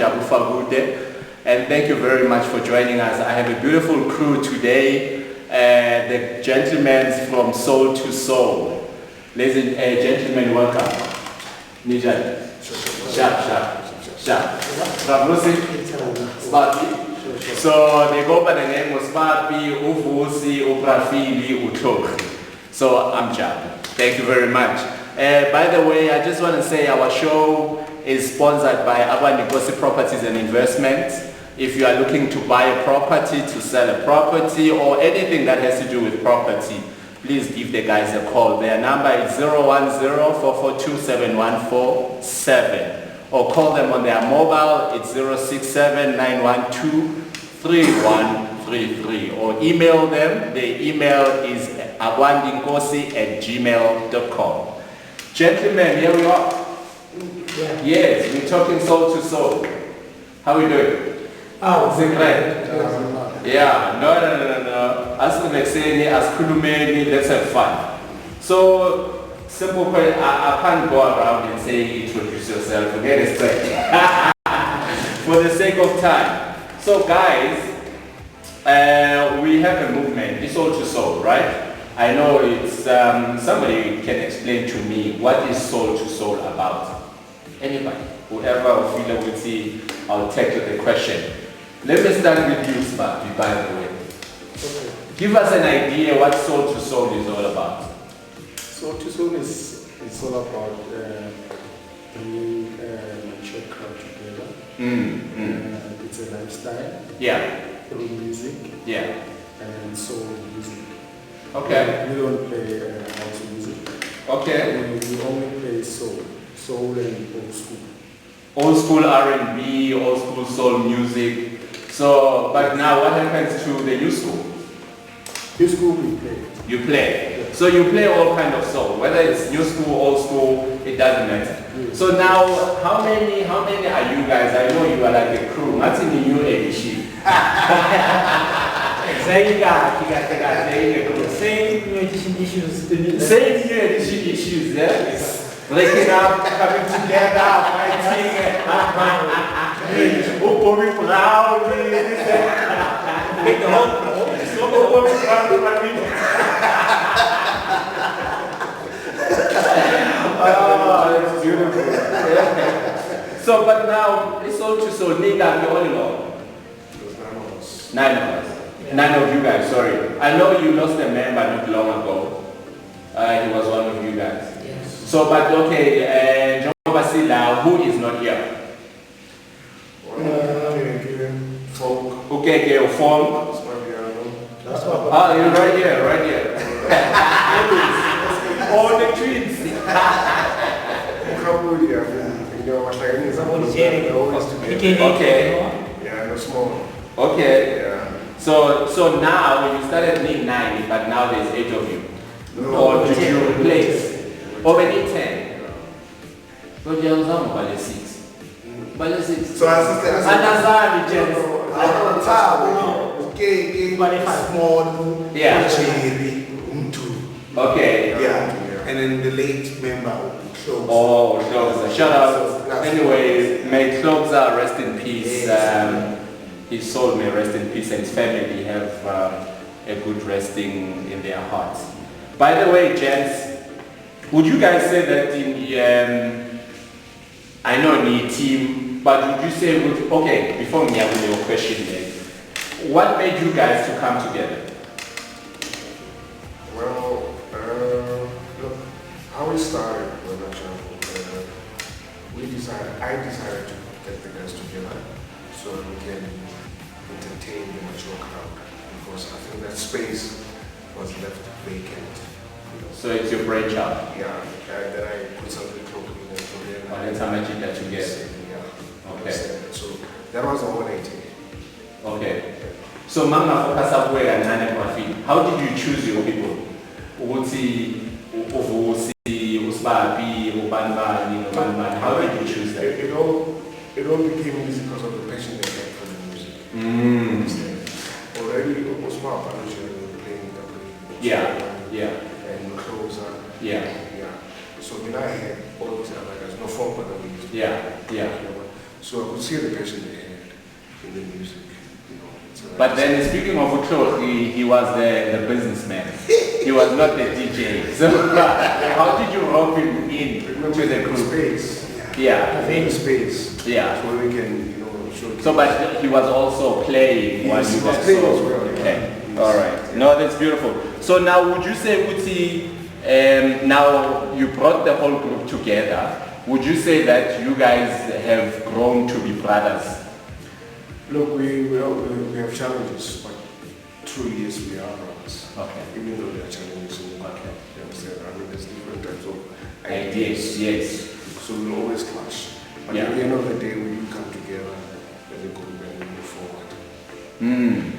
Jabu Fagude, and thank you very much for joining us. I have a beautiful crew today, the gentlemen from Soul to Soul. Ladies and gentlemen, welcome. Nijan. Sharp. Spapi. So they go by the name of Spapi, Uvusi, Uprafili, Utok. So I'm Jab. Thank you very much. By the way, I just want to say our show is sponsored by Abanikosi Properties and Investments. If you are looking to buy a property, to sell a property, or anything that has to do with property, please give the guys a call. Their number is 010-442-7147. Or call them on their mobile, it's 067-912-3133. Or email them, the email is agwandinkosi@gmail.com. Gentlemen, here we are. Yeah. Yes, we're talking soul to soul. How are we doing? Oh, great. Yeah, no. As Kulumeni, let's have fun. So, simple question, I can't go around and say introduce yourself, forget it straight. For the sake of time. So guys, we have a movement, it's Soul to Soul, right? I know it's, somebody can explain to me what is Soul to Soul about? Anybody, whoever will feel it will see, I'll tackle the question. Let me start with you, Spapi, by the way. okay. Give us an idea what Soul to Soul is all about. Soul to Soul is all about bringing mature crowd together. It's a lifestyle. Yeah. Through music. Yeah. And soul music. Okay. We don't play house music. Okay. We only play soul and old school. Old school R&B, old school soul music. So, but now what happens to the new school? New school we play. You play. Yeah. So you play all kind of soul, whether it's new school, old school, it doesn't matter. Yeah. So now, how many are you guys? I know you are like a crew. What's in the new edition? Same new edition issues. Same new edition issues, yeah? Breaking up, coming together, fighting, Bobby Brown, Make the whole Bobby Brown, it's beautiful. So, but now, it's all to soul, Nina, you all know. Nine of us. Yeah. Nine of you guys, sorry. I know you lost a member not long ago. He was one of you guys. Yes. So, but okay, John Basila, who is not here? Okay, folk. That's what You're right here. All the twins. Okay. Okay. So now you started being 9, but now there's 8 of you. Or did you replace? Already 10. So there was only 6. But 6. So as Anazari, gents. small. Yeah. Okay. Yeah. And then the late member close. Oh, Closer. Shout out. Anyway, may Closer rest in peace. His soul may rest in peace and his family have a good resting in their hearts. By the way, gents, would you guys say that in I know in team, but would you say, okay, before me, I will your question then. What made you guys to come together? Well, look, how we started was actually, I decided to get the guys together so we can entertain the mature crowd, because I think that space was left vacant. So it's your brainchild. Yeah, then I put something close in there. And that's how much you get together. Yeah. Okay. So that was the whole idea. Okay. So Mama focus up where and how did you choose your people? Uguti, Uvusi, Usbapi, Ubanbani, how did you choose them? It all became easy because of the passion they had for the music. Already, Osman Panucci was playing the Yeah. And Closer. Yeah. So when I had all these other guys, no phone but we used. Yeah. So I could see the passion they had in the music, you know. But then speaking of Utlo, he was the businessman. He was not the DJ. So how did you rope him in to the group? Space. Yeah. Having space. Yeah. So we can, you know, show. So, but he was also playing while Yes, you he was guys playing saw. as well, yeah. Okay. Yes. All right. No, that's beautiful. So now, would you say, Uti, now you brought the whole group together. Would you say that you guys have grown to be brothers? Look, we have challenges, but truly, yes, we are brothers. Okay. Even though there are challenges in the market, you understand? I mean, there's different types of Ideas, yes. So we'll always clash. But Yeah. at the end of the day, we do come together as a group and we move forward.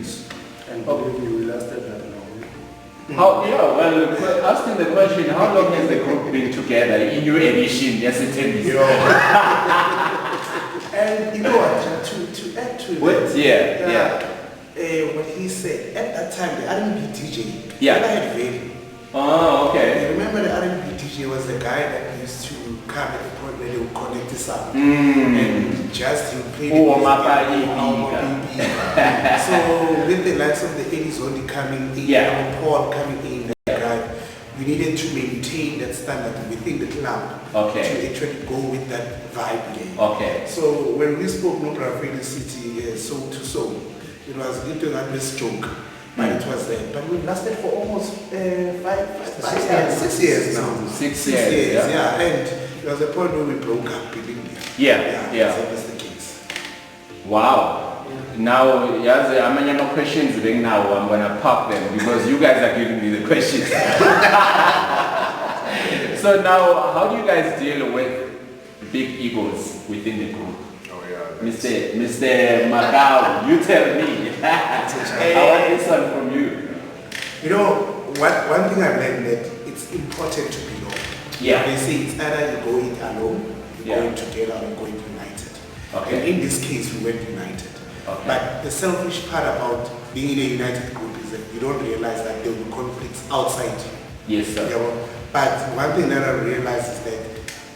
Yes. And believe me, we lasted that long. How, yeah, well, asking the question, how long has the group been together in your edition? Yes, it is. And you know what, to add to What? that, Yeah. what he said, at that time the R&B DJ, Yeah. never had Veli. Oh, okay. I remember the R&B DJ was the guy that used to come at the point where they would connect this up. Mm. And just he would play Oh, the Mapa music, EP, Mapa EP. So with the likes of the 80s only coming in, Yeah. Paul coming in, that guy, we needed to maintain that standard within the club Okay. to actually go with that vibe again. Okay. So when we spoke no Brafini City, soul to soul, it was into that this joke, but it was there. But we lasted for almost 6 years now. 6 years, yeah. And there was a point where we broke up, believe me. Yeah. So that's the case. Wow. Now, yes, I'm any more questions being now. I'm gonna pop them because you guys are giving me the questions. So now, how do you guys deal with big egos within the group? Oh, yeah. Mr. Macau, you tell me. I want this one from you. You know, one thing I've learned that it's important to belong. Yeah. They say it's either you go it alone, you Yeah. go it together, or you go it united. Okay. And in this case, we went united. Okay. But the selfish part about being in a united group is that you don't realize that there will be conflicts outside. Yes, sir. You know? But one thing that I realized is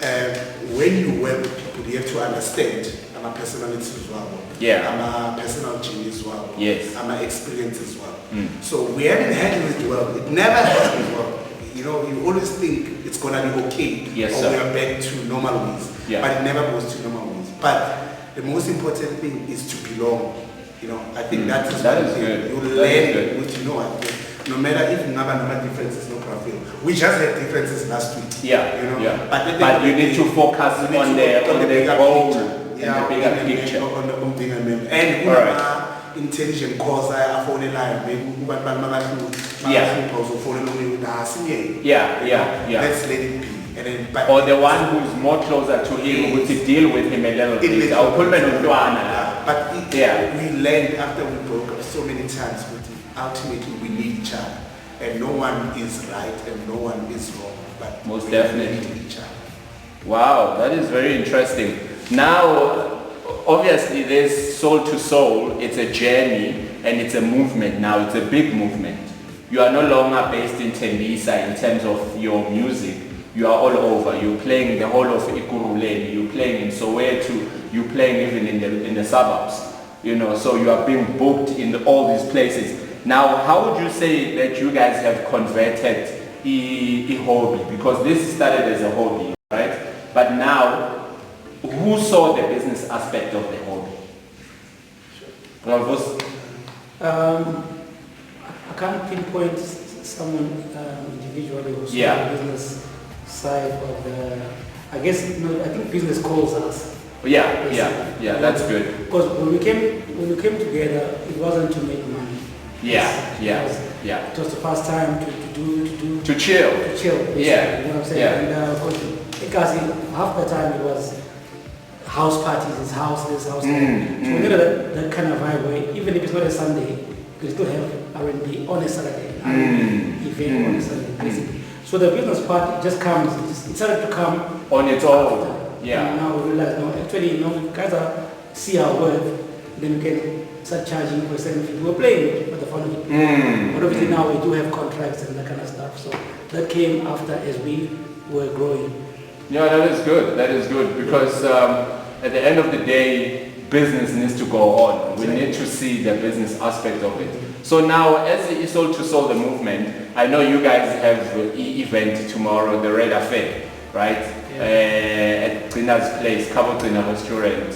that when you work with people, you have to understand I'm a personality as well. Yeah. I'm a personal genius as well. Yes. I'm an experience as well. Mm. So we haven't handled it well. It never happens well. You know, you always think it's gonna be okay. Yes, or sir. we are back to normal ways. Yeah. But it never goes to normal ways. But the most important thing is to belong. You know, I think that is That one is thing. good. You That is learn good. with, you know what, no matter if you have no differences, no profile. We just had differences last week. Yeah, You know, yeah. But, But you need to focus you need on to the work bigger goal picture. and the bigger picture. On the bigger mem. And All right. intelligent cause I phone a line, maybe what Yeah. also phone Yeah. Let's let it be. And then, but Or the one who's more closer to him, who to deal with him a little bit. I'll put But Yeah. we learned after we broke up so many times, but ultimately we need each other. And no one is right and no one is wrong. But Most we definitely. need each other. Wow, that is very interesting. Now, obviously there's soul to soul, it's a journey and it's a movement now, it's a big movement. You are no longer based in Tembisa in terms of your music. You are all over. You're playing the whole of Ikuruleni, you're playing in Soweto, you're playing even in the suburbs. You know, so you are being booked in all these places. Now, how would you say that you guys have converted a hobby? Because this started as a hobby, right? But now, who saw the business aspect of the hobby? Ravos? I can't pinpoint someone individually who saw Yeah. the business side of the. I guess I think business calls us. Yeah, that's good. Because when we came together, it wasn't to make money. Yeah. It was the first time To chill. to chill. Basically, Yeah, You know what I'm saying? yeah. And of course, because half the time it was house parties, it's house this, house that. So we needed that kind of vibe where even if it's not a Sunday, you can still have R&B on a Saturday, R&B event on a Saturday, basically. So the business part just comes, it started to come On its own. Yeah. And now we realize, no, actually, guys see our worth, then we can start charging for certain fee. We're playing for the fun of it. But obviously now we do have contracts and that kind of stuff. So that came after as we were growing. Yeah, that is good. That is good because at the end of the day, business needs to go on. We need to see the business aspect of it. So now, as the Soul to Soul, the movement, I know you guys have an event tomorrow, the Red Affair, right? At Trina's place, Cabo Trina Restaurant,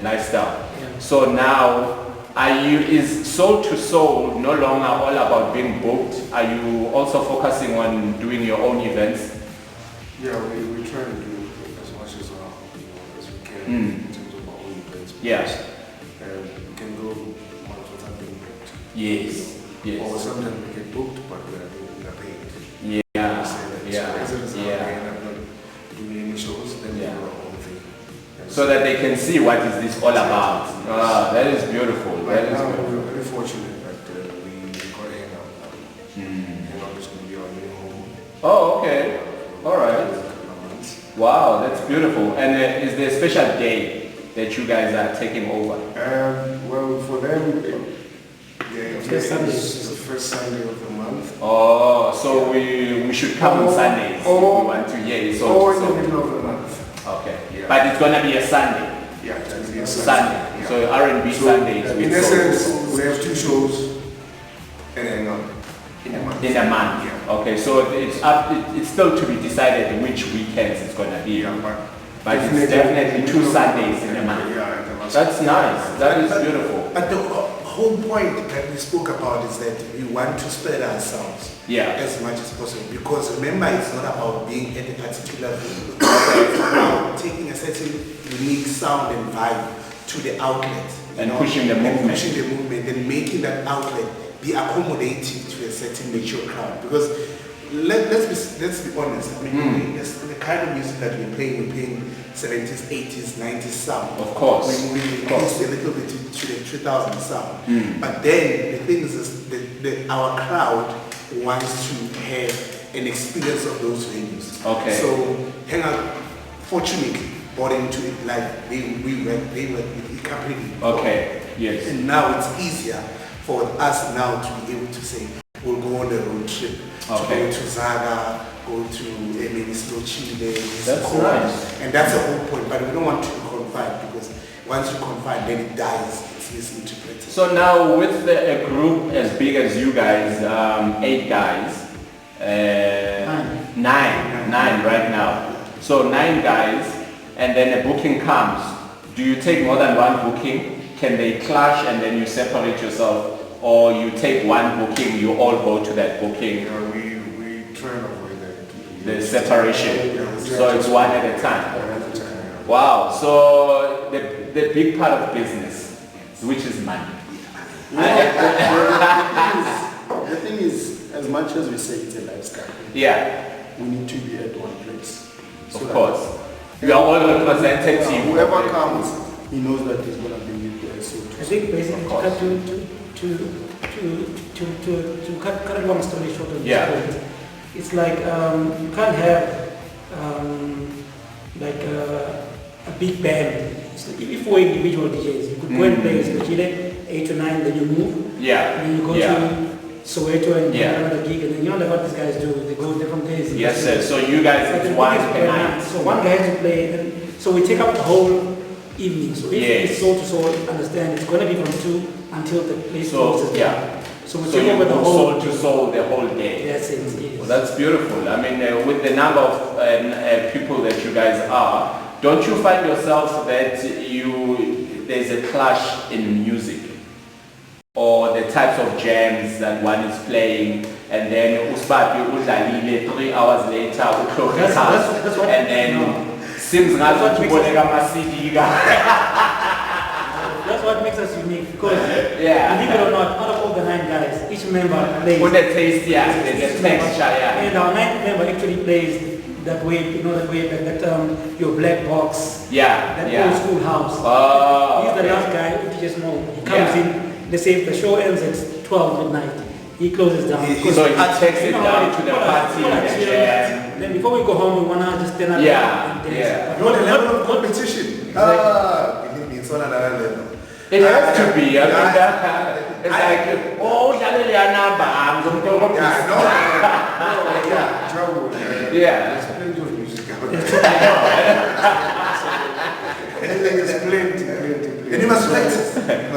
Lifestyle. Yeah. So now, is Soul to Soul no longer all about being booked? Are you also focusing on doing your own events? Yeah, we try to do as much as we can in terms of our own events. Yes. We can go months without being booked. Yes. Or Yes. sometimes we get booked, but we are paid. Yeah. So Yeah. residents are Yeah. paying up, not doing any shows, then we Yeah. do our own thing. And So that they can see what is this all about. Ah, that is beautiful. That right is now, beautiful. we're very fortunate that we got a hangout now. Hangout is going to be our new home. Oh, okay. All right. In a couple of months. Wow, that's beautiful. And is there a special day that you guys are taking over? Well, for them, First Sunday. is the first Sunday of the month. Oh, so we should come on Sundays if we want to hear it. Or in So, the middle of the month. okay. Yeah. But it's gonna be a Sunday. Yeah, it's be a Sunday. Yeah. So R&B Sundays. In with essence, soul. we have 2 shows and hangout in a month. In a month. Yeah. Okay, so it's still to be decided which weekends it's gonna be. Yeah, But it's definitely 2 Sundays in a month. Yeah, in a month. That's nice. That is beautiful. But the whole point that we spoke about is that we want to spread ourselves Yeah. as much as possible. Because remember, it's not about being at a particular venue. It's about taking a certain unique sound and vibe to the outlet. you And know, pushing the movement. Pushing the movement and making that outlet be accommodating to a certain mature crowd. Because let's be honest. I mean, the kind of music that we're playing 70s, 80s, 90s sound. Of course. We increased a little bit to the 2000 sound. But then the thing is our crowd wants to have an experience of those venues. Okay. So Hangout, fortunately, bought into it like they were with the company. Okay. Yes. And now it's easier for us now to be able to say, we'll go on the road trip Okay. to go to Zaga, go to maybe Slow Chile. That's nice. And that's the whole point, but we don't want to confine because once you confine, then it dies. It's misinterpreted. So now with a group as big as you guys, 8 guys, nine right now. So 9 guys, and then a booking comes. Do you take more than one booking? Can they clash and then you separate yourself? Or you take one booking, you all go to that booking, Yeah, we try and avoid that. the separation. Yeah, So it's one at a time. One at a time, yeah. Wow, so the big part of business, which is money. The thing is, as much as we say it's a lifestyle, Yeah, we need to be at one place. So of that course. You are all representative. Whoever comes, he knows that he's going to be with the SO. I think basically to cut a long story short on this Yeah. point, it's like you can't have like a big band. So if we're individual DJs, you could go and play especially 8 to 9, then you move, Yeah, and then you go yeah. to Soweto and do Yeah. another gig, and then you know what these guys do. They go different places. Yes, sir. So you guys, But the it's one gig is per per night. So one guy has to play, and so we take up the whole evening. So if Yes. it's soul to soul, understand it's going to be from 2 until the place So, closes. yeah. So we So take you over the go whole. soul to soul the whole day. That's it. Yes. Well, that's beautiful. I mean, with the number of people that you guys are, don't you find yourself that there's a clash in music? Or the types of jams that one is playing, and then usbapi udlalile 3 hours later, That's what- and then no. seems That's what ngathi makes kuboleka ama-CD ka. That's what makes us unique because Yeah. believe it or not, out of all the 9 guys, each member plays. With the taste, yeah, there's a texture, yeah. And our 9th member actually plays that way, you know, that way, that your black box, Yeah, that old yeah. school house. Oh, He's the okay. last guy who teaches more. He comes Yeah. in, let's say if the show ends at 12 midnight, he closes down. He- So it takes You it know, down to the people are- party, people are the chill. jam. Then before we go home, we wanna just stand up Yeah, and dance. yeah. But Not the not- level of competition. Believe me, it's on another level. It has to be. I mean, Yeah. it's like, oh, dlale leya number. I'm going to go. Yeah, no. Yeah, trouble. Yeah. There's plenty of music out there. We must practice.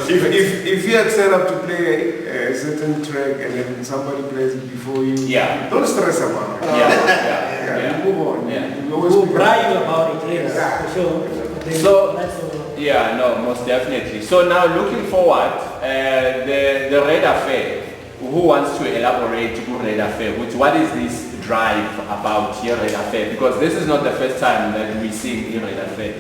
If you had set up to play a certain track and then somebody plays it before you, Yeah. don't stress about it. Yeah. You move on. Yeah. You always We'll pick up. brag about it, yes, Yeah. for sure. But then So- that's all. Yeah, no, most definitely. So now looking forward, the Red Affair, who wants to elaborate on Red Affair? What is this drive about here, Red Affair? Because this is not the first time that we see Red Affair.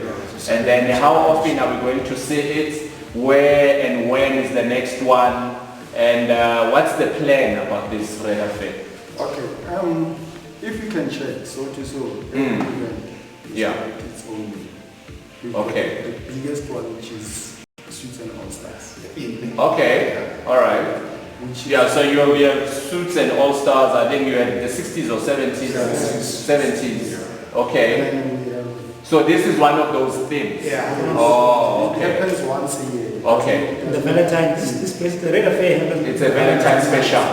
And then how often are we going to see it? Where and when is the next one? And what's the plan about this Red Affair? Okay, if you can check, so to so, every Mm. event is Yeah. like its own. We've Okay. got the biggest one, which is Suits and All Stars. Okay, all right. Which is Yeah, so you have Suits and All Stars. I think you had the 60s or 70s. Yeah. 70s. Okay. and we have, So this is one of those things. Yeah. Oh, it okay. happens once a year. Okay. The Valentine, this place, the Red Affair happens. It's a Valentine special.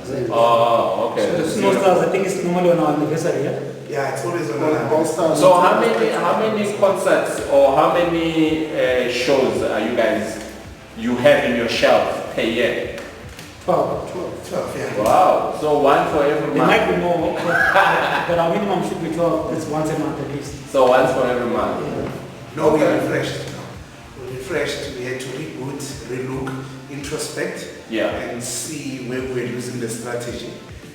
Exactly. Oh, okay. So the Snow Stars, I think it's normally on our anniversary, yeah? Yeah, it's always on All Stars. So how many concerts or how many shows are you have in your shelf per year? 12. 12, yeah. Wow. So one for every There might month. be more, but our minimum should be 12. That's once a month at least. So once for every month. Yeah. No, we Okay. refreshed. We refreshed. We had to reboot, relook, introspect, Yeah. and see where we're losing the strategy.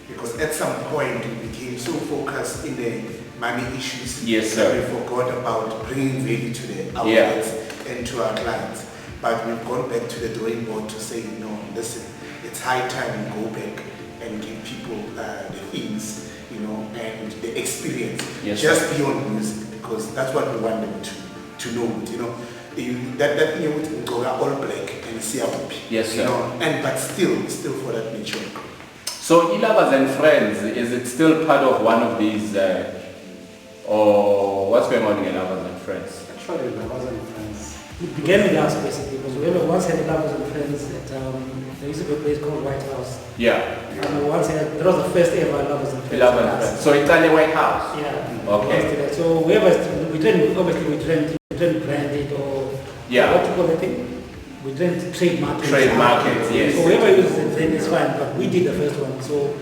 Because at some point we became so focused in the money issues Yes, that sir. we forgot about bringing value to the Yeah. outlets and to our clients. But we've gone back to the drawing board to say, no, listen, it's high time we go back and give people the things, you know, and the experience, Yes, just beyond music, because that's what we want them to know, you know. That thing you would go all black and see how Yes, sir. you know, and but still for that mature. So Lovers and Friends, is it still part of one of these, or what's going on in Lovers and Friends? Actually, there wasn't friends. It began with us basically because we ever once had Lovers and Friends at, there used to be a place called White House. Yeah. And we once had, that was the first ever Lovers and Friends. Lovers with and us. Friends. So it's at the White House. Yeah. Okay. We did that. So whoever, we didn't, obviously we didn't brand it or, Yeah. what you call the thing? We didn't trademark it. Trademark it, yes. So whoever uses it then it's fine, but we did the first one. So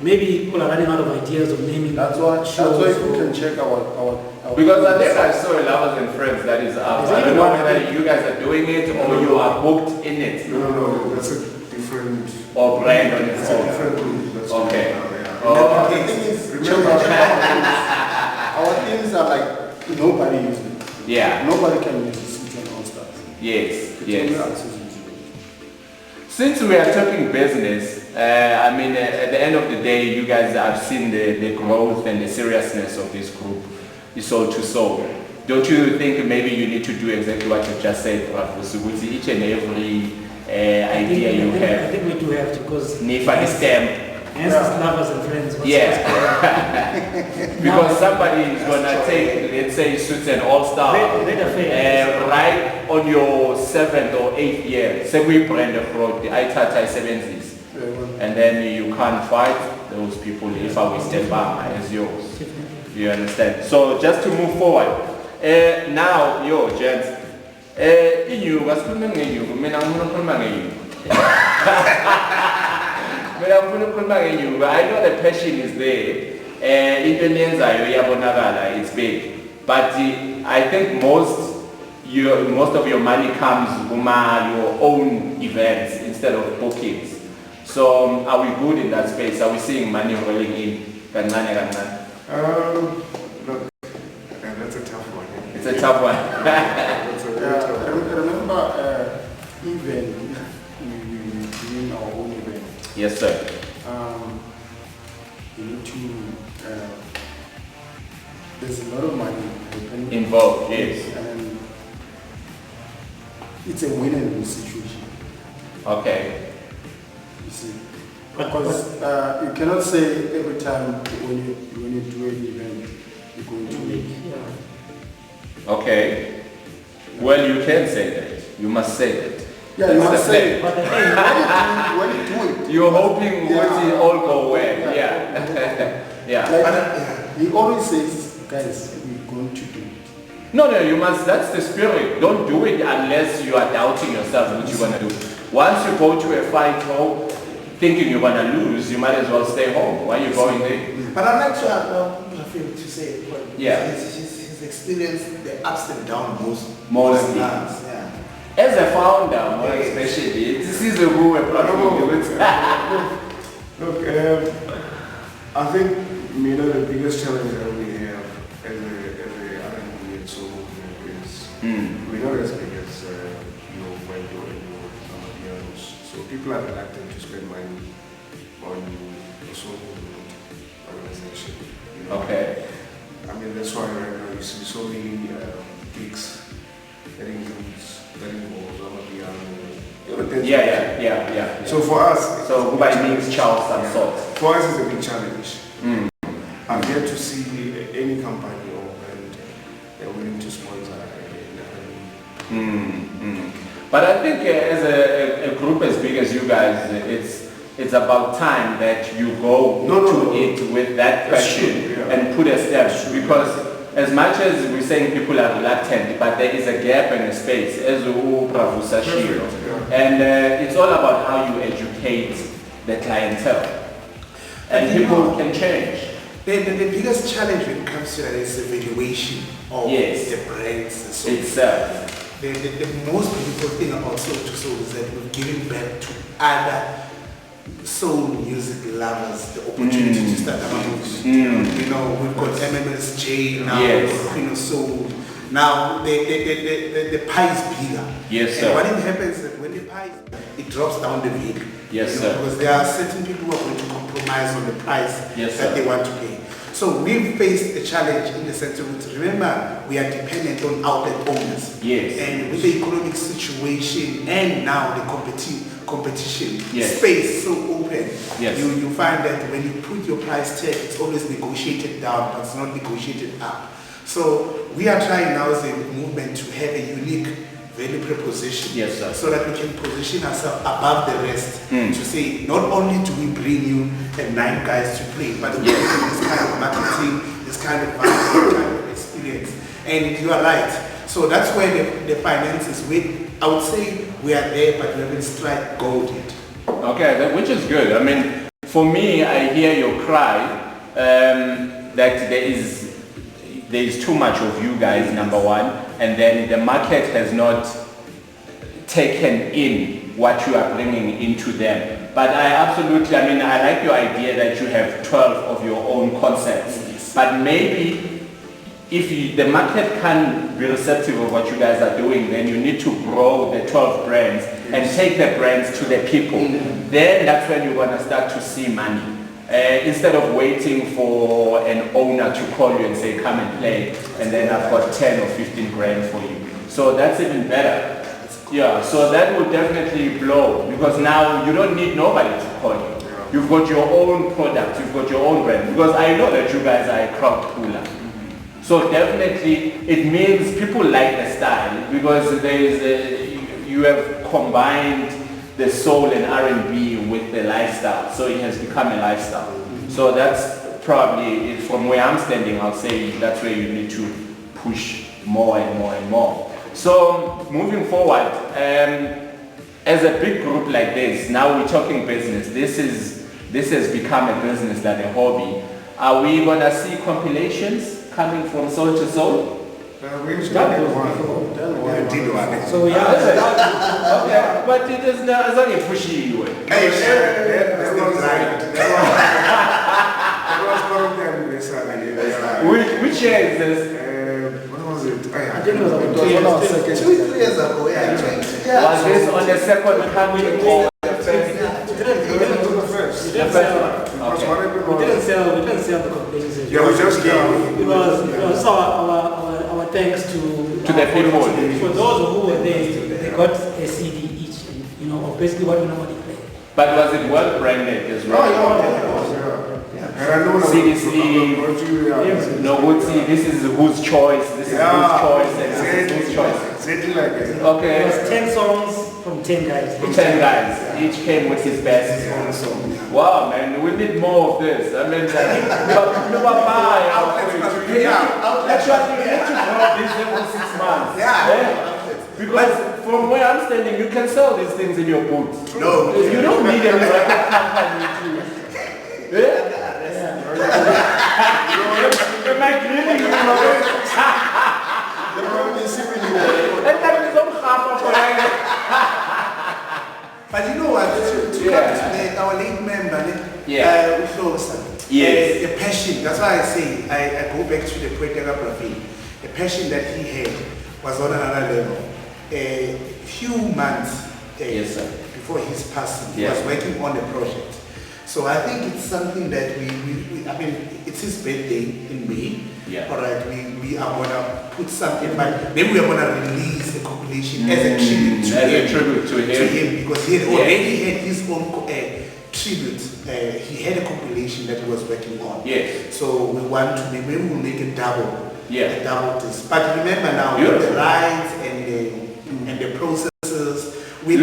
maybe people are running out of ideas of naming. That's why shows, you so- can check our Because I think I saw a Lovers and Friends that is up. Is I it don't know one? whether you guys are doing it or you are booked in it No, that's a different. or brand on its It's a own. different group. That's Okay. what we are, yeah. Oh, The thing is, Remember, our things are like nobody uses it. yeah. Nobody can use Suits and All Stars. Yes, It's only yes. us who use it. Since we are talking business, I mean, at the end of the day, you guys have seen the growth and the seriousness of this group, is Soul to Soul. Don't you think maybe you need to do exactly what you just said, Prof. With each and every idea you I have? think we do have to because Nifa stamp. hence it's Lovers and Friends. Yeah. Because somebody is gonna take, let's say, Suits and All Star, Red Affair. right on your 7th or 8th year. Say we brand a fraud, the ITATA 70s. And then you can't fight those people if I will stand by as yours. You understand? So just to move forward. Now, yo, gents. Inyuku, asikhulume ngenyuku, mina ngifuna ukukhuluma ngenyuku. Mina ngifuna ukukhuluma ngenyuku. I know the passion is there. Into eniyenzayo iyabonakala, it's big. But I think most of your money comes from your own events instead of bookings. So are we good in that space? Are we seeing money rolling in? Kancane? Look, that's a tough one. It's a tough one. That's a very tough one. Remember, even we doing our own event, Yes, sir. you need to, there's a lot of money happening. Involved, yes. And it's a win and lose situation, Okay. you see. Because you cannot say every time when you do an event, you're going to win. Okay. Well, you can say that. You must say that. Yeah, you That's must the say, But the thing, when you do it, You're hoping Yeah. what it all go well. Yeah. Yeah. like he always says, guys, we're going to do it. No, you must, that's the spirit. Don't do it unless you are doubting yourself what you're going to do. Once you go to a fight home thinking you're going to lose, you might as well stay home. Why are you going there? But I'd like to add Rafil to say, Yeah. He's experienced the ups and downs Mostly. Yeah. As a founder, more especially, this is a who a platform. Look, I think the biggest challenge that we have as a R&B and soul movement is we're not as big as Wendo and Amapianos. So people are reluctant to spend money on a soul movement organization. Okay. I mean, that's why right now you see so many gigs that includes Amapiano. Yeah. So for us, So who by means Charles and salt. for us it's a big challenge. I've yet to see any company or brand willing to sponsor But I think as a group as big as you guys, it's about time that you go to it with that passion and put a step, because as much as we're saying people are reluctant, but there is a gap and a space, as Prabhu Sashiro. And it's all about how you educate the clientele. And people can change. The biggest challenge when it comes to that is the valuation of the brands and so itself. The most beautiful thing about Soul to Soul is that we're giving back to other soul music lovers the opportunity to start a movement. We've got MMSJ now, Queen of Soul. Now the pie is bigger. Yes, sir. And what happens is that when the pie it drops down the veil. Yes, sir. Because there are certain people who are going to compromise on the price sir. they want to pay. So we've faced a challenge in the sense of, remember, we are dependent on outlet owners. Yes. And with the economic situation and now the competition space so open, you find that when you put your price tag, it's always negotiated down, but it's not negotiated up. So we are trying now as a movement to have a unique value proposition, so that we can position ourselves above the rest to say not only do we bring you 9 guys to play, but we bring this kind of marketing, this kind of value, this kind of experience. And you are right. So that's where the finances, I would say we are there, but we haven't strike gold yet. Okay, which is good. I mean, for me, I hear your cry that there is too much of you guys, number one, and then the market has not taken in what you are bringing into them. But I like your idea that you have 12 of your own concepts. But maybe if the market can be receptive of what you guys are doing, then you need to grow the 12 brands and take the brands to the people. Then that's when you're going to start to see money. Instead of waiting for an owner to call you and say, come and play, and then I've got 10 or 15 grand for you. So that's even better. Yeah, so that will definitely blow, because now you don't need nobody to call you. You've got your own product, you've got your own brand, because I know that you guys are a crowd puller. So definitely it means people like the style, because you have combined the soul and R&B with the lifestyle, so it has become a lifestyle. So that's probably, from where I'm standing, I'll say that's where you need to push more and more and more. So moving forward, as a big group like this, now we're talking business. This has become a business than a hobby. Are we gonna see compilations coming from Soul to Soul? We've done one. So yeah, Okay, but it is not only pushy you. That was Which year is this? what was it? I think it was about 2 years. 2 years ago, Was this on the second coming or the first? We didn't sell the compilations. Yeah, we just It was our thanks to the people. For those who were there, they got a CD each, of basically what we normally play. But was it well branded as well? And I know CDC, Noguchi, this is whose choice, this is whose choice, and this is whose choice. Exactly like that. Okay. It was 10 songs, from 10 guys. 10 guys, each came with his best. Wow, man, we need more of this. I mean, actually, you need to grow this every 6 months. Because from where I'm standing, you can sell these things in your booth. No. You don't need a record company to. Am I grilling you? The problem is simply that. But you know what? To our late member, Uhlosa, the passion. That's why I say I go back to the Poetega Profile. The passion that he had was on another level. A few months before his passing, he was working on the project. So I think it's something that we I mean, it's his birthday in May. All right, we are gonna put something, but maybe we are gonna release a compilation as a tribute to him because he had already had his own tribute. He had a compilation that he was working on. So we want to maybe we'll make a double. A double this. But remember now, with the rights and the processes, you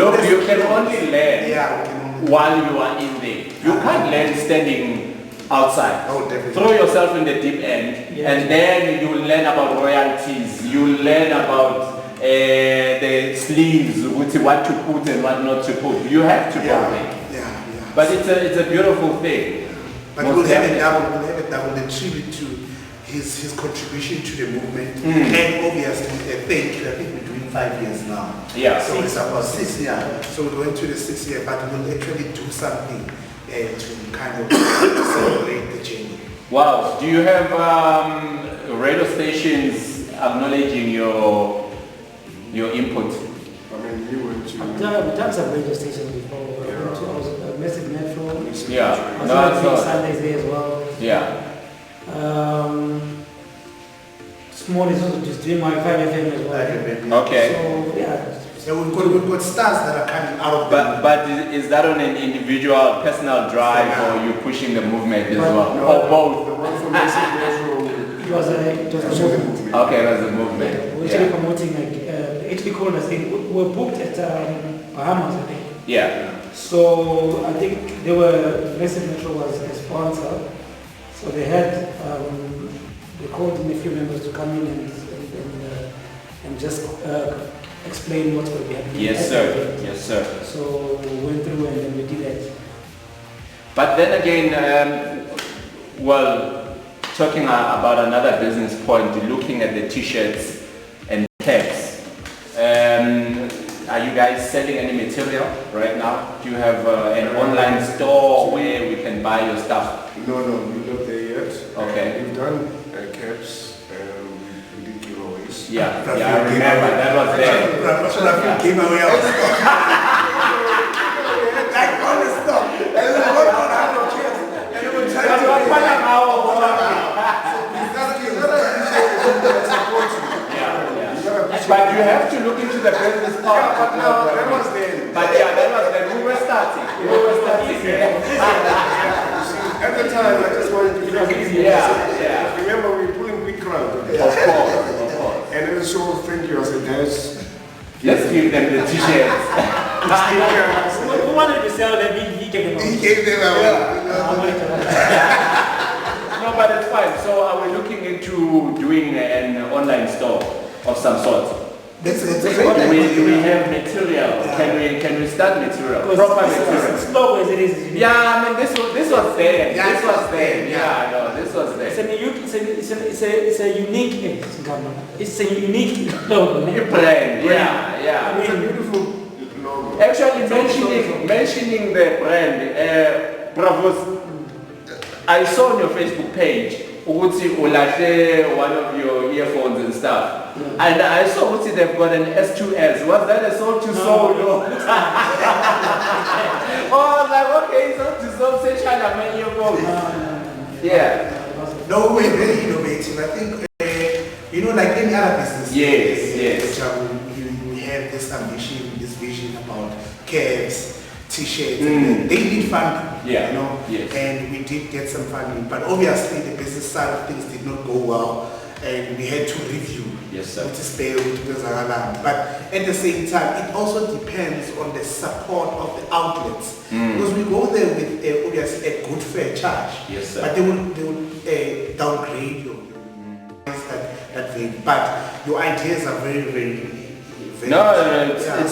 can only learn while you are in there. You can't learn standing outside. Oh, definitely. Throw yourself in the deep end, and then you will learn about royalties. You will learn about the sleeves, what to put and what not to put. You have to go there. But it's a beautiful thing. But we'll have a double, the tribute to his contribution to the movement, and obviously thank you. I think we're doing 5 years now. So it's about 6 years. So we're going to the 6th year, but we'll actually do something to kind of celebrate the journey. Wow. Do you have radio stations acknowledging your input? I mean, you went to... I've done some radio stations before. I was a Massive Metro. I was Sundays there as well. Small is also just doing my 5FM as well. Okay. So we've got stars that are coming out of But is that on an individual, personal drive, or you pushing the movement as well? Or both? The one from Massive Metro. it was a movement. Okay, it was a movement. We're actually promoting, actually called us, we were booked at Bahamas, I think. So I think they were, Massive Metro was a sponsor. So they had, they called in a few members to come in and just explain what's going to be happening. Yes, sir. So we went through and then we did that. But then again, talking about another business point, looking at the t-shirts and caps. Are you guys selling any material right now? Do you have an online store where we can buy your stuff? No, we're not there yet. Okay. We've done caps, we did giveaways. I remember, that was there. Came away out. Like all the stuff. And then we got 100 caps. And then we tried to But you have to look into the business part. But no, that was then. But that was then. We were starting. At the time, I just wanted to feel easy. Remember, we were pulling big crowd. Of course. And then so thank you. I said, guys, let's give them the t-shirts. Who wanted to sell them? He gave them. He gave them away. No, but it's fine. So are we looking into doing an online store of some sort? Do we have material? Can we start material? Proper material. Slow as it is. Yeah, I mean this was there. This was there. It's a unique logo. New brand. It's a beautiful logo. Actually, mentioning the brand, Bravos. I saw on your Facebook page, Uguti Ulache, one of your earphones and stuff. And I saw Uguti they've got an S2S. Was that a soul to soul? No. I was like, okay, soul to soul, say China, my earphones. No, we're very innovative. I think, like any other business. Yes. We have this ambition, this vision about caps, t-shirts, and they need funding, and we did get some funding, but obviously the business side of things did not go well, and we had to review Yes, sir. Which is pay, which is halal. But at the same time, it also depends on the support of the outlets. Because we go there with obviously a good fair charge. Yes, sir. But they will downgrade your that way. But your ideas are very, very it's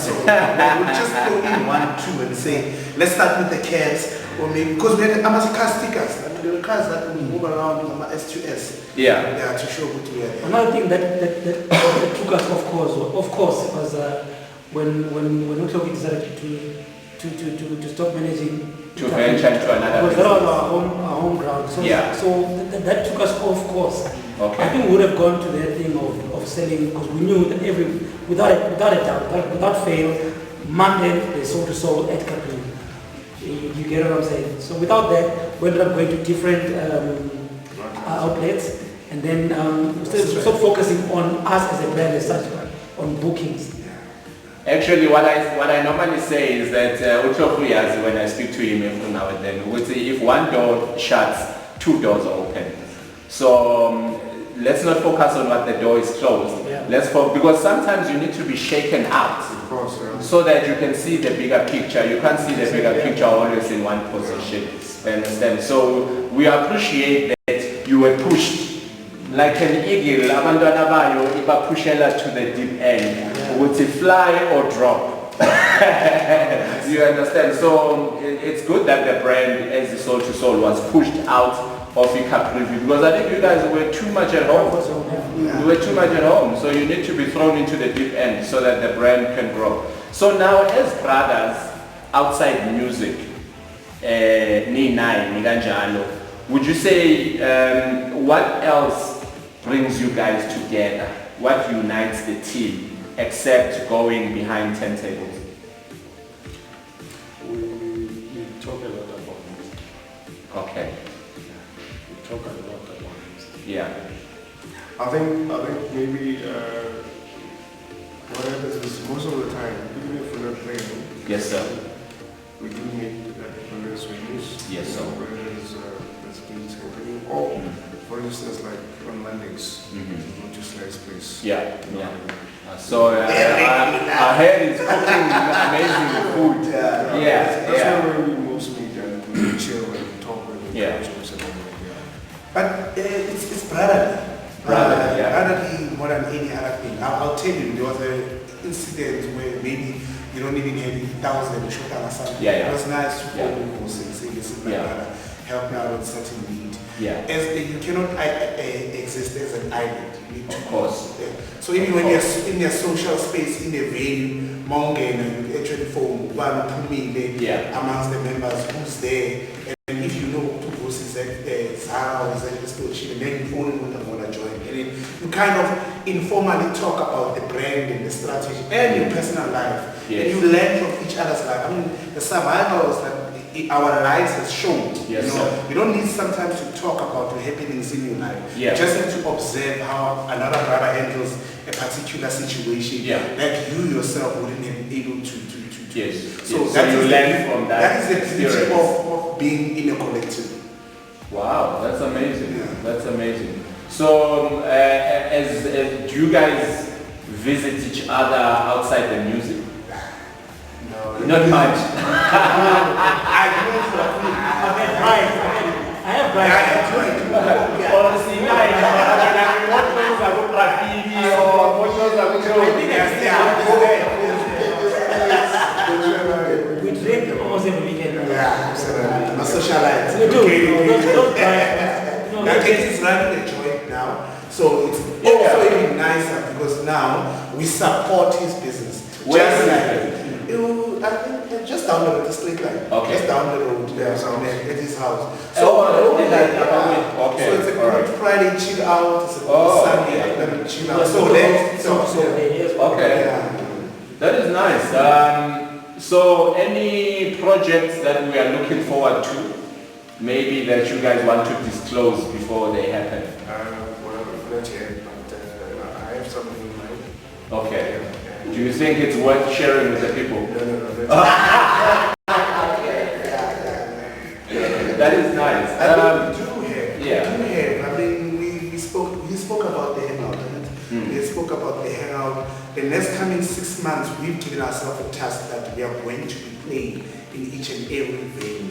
so we'll just go in 1, 2 and say, let's start with the cabs, or maybe because we had car stickers. I mean, there were cars that will move around on S2S. Yeah. To show what we are. Another thing that took us of course, was when Utoki decided to stop managing. To venture into another because that was our home ground. So, Yeah. so that took us off course. Okay. I think we would have gone to that thing of selling because we knew that without a doubt, without fail, Monday they sold to soul at Capri. You get what I'm saying? So without that, we ended up going to different outlets, and then we start focusing on us as a brand as such, on bookings. Actually, what I normally say is that Utofuyazi, when I speak to him every now and then, would say if one door shuts, 2 doors are open. So let's not focus on what the door is closed. Yeah. Because sometimes you need to be shaken out Of course, yeah. so that you can see the bigger picture. You can't see the bigger picture always in one position. I understand. So we appreciate that you were pushed. Like an eagle, abantwana bayo ibapushela to the deep end. Would it fly or drop? You understand? So it's good that the brand, as the Soul to Soul, was pushed out of Ikaprivi because I think you guys were too much at home. You were too much at home, so you need to be thrown into the deep end so that the brand can grow. So now, as brothers outside music, would you say what else brings you guys together? What unites the team except going behind turntables? We talk a lot about music. Okay. We talk a lot about music. Yeah. I think maybe what happens is most of the time, even if we're not playing, Yes, sir. we do meet at various venues. Yes, sir. Whether there's gigs happening, or for instance, like on Mondays, we go to Slice Place. Yeah. Yeah. So I heard it's cooking amazing food. That's where we most meet and we chill and talk and Yeah. jokes and all that. But it's brotherly. Brotherly more than any other thing. I'll tell you, there was an incident where maybe you don't even have 1,000 shot or something. Yeah. It was nice to Yeah. call me and say, listen, my Yeah. brother, help me out on certain need. Yeah. You cannot exist as an island. You need to, Of course. So even when you're in your social space, in the venue, Mongen and actually phone, one amongst the members who's there, and if you know who is at Zara or is at the store, then you phone and want to join. And then you kind of informally talk about the brand and the strategy and your personal life. Yes. And you learn from each other's life. I mean, the survivals that our lives has shown. Yes, you know, sir. you don't need sometimes to talk about the happenings in your life. Yeah. You just need to observe how another brother handles a particular situation that you yourself wouldn't have been able to. Yes. So, Yes. that So you is learn from that That is the beauty experience. of being in a collective. Wow, that's amazing. Yeah. That's amazing. So, as do you guys visit each other outside the music? No, Not much. I do it for free. I have Brian. Honestly, We drink almost every weekend. Yeah, absolutely. My social life. We do. Okay. Those guys, Now James is running the joint now, so it's also even nicer because now we support his business. Where Just is like I think just down the road, the straight line. Okay. Just down the road, at his house. Okay. So it's a good Alright. Friday chill out. It's a good Oh, Sunday okay. let me chill Yeah, out. Okay. Yeah. That is nice. So any projects that we are looking forward to, maybe that you guys want to disclose before they happen? Well, not yet, but I have something in mind. Okay. Do you think it's worth sharing with the people? No. That is nice. We do have. I mean, he spoke about the hangout. He spoke spoke about the hangout. The next coming 6 months, we've given ourselves a task that we are going to be playing in each and every venue